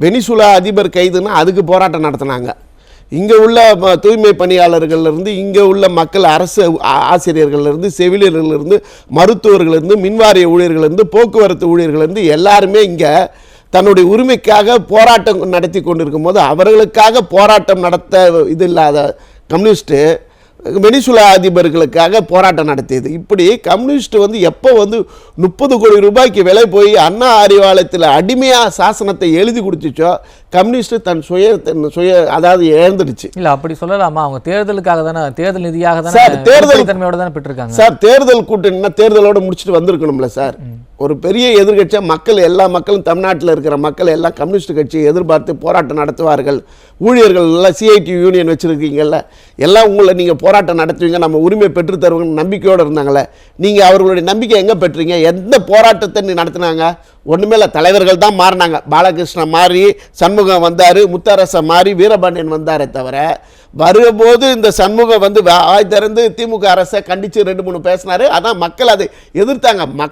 Venezuela அதிபர் கைதுன்னா அதுக்கு போராட்டம் நடத்தினாங்க. இங்கே உள்ள தூய்மை பணியாளர்கள்லேருந்து, இங்கே உள்ள மக்கள், அரசு ஆசிரியர்கள்லேருந்து, செவிலியர்கள்லேருந்து, மருத்துவர்கள்லேருந்து, மின்வாரிய ஊழியர்கள்லேருந்து, போக்குவரத்து ஊழியர்கள்லேருந்து எல்லாருமே இங்கே தன்னுடைய உரிமைக்காக போராட்டம் நடத்தி கொண்டிருக்கும் போது அவர்களுக்காக போராட்டம் நடத்த இது இல்லாத கம்யூனிஸ்ட்டு வெனிசுலா அதிபர்களுக்காக போராட்டம் நடத்தியது. இப்படி கம்யூனிஸ்ட் எப்போ 30 கோடி ரூபாய்க்கு விலை போய் அண்ணா அறிவாலயத்தில் அடிமையாக சாசனத்தை எழுதி கொடுத்துச்சோ கம்யூனிஸ்ட் தன் சுய அதாவது இழந்துடுச்சு. இல்லை அப்படி சொல்லலாமா? அவங்க தேர்தலுக்காக தானே, தேர்தல் நிதியாக தானே, சார் தேர்தல் தன்மையோட தானே பெற்றிருக்காங்க சார். தேர்தல் கூட்டணினா தேர்தலோடு முடிச்சுட்டு வந்திருக்கணும்ல சார். ஒரு பெரிய எதிர்கட்சியாக மக்கள், எல்லா மக்களும், தமிழ்நாட்டில் இருக்கிற மக்கள் எல்லாம் கம்யூனிஸ்ட் கட்சியை எதிர்பார்த்து போராட்டம் நடத்துவார்கள். ஊழியர்கள் எல்லாம் சிஐடி யூனியன் வச்சுருக்கீங்கல்ல, எல்லாம் உங்களை நீங்கள் போராட்டம் நடத்துவீங்க, நம்ம உரிமை பெற்று தருவீங்கன்னு நம்பிக்கையோடு இருந்தாங்களே. நீங்கள் அவர்களுடைய நம்பிக்கை எங்கே பெற்றீங்க? எந்த போராட்டத்தை நீ நடத்தினாங்க? ஒன்றுமே இல்லை, தலைவர்கள் தான் மாறினாங்க. பாலகிருஷ்ணன் மாறி, சண்முகம் வந்தார், முத்தரசன் மாறி, வீரபாண்டியன் வந்தாரே தவிர வரும்போது இந்த சண்முகம் வாய் திறந்து திமுக அரசை கண்டித்து 2-3 பேசினார். அதான் மக்கள் அதை எதிர்த்தாங்க.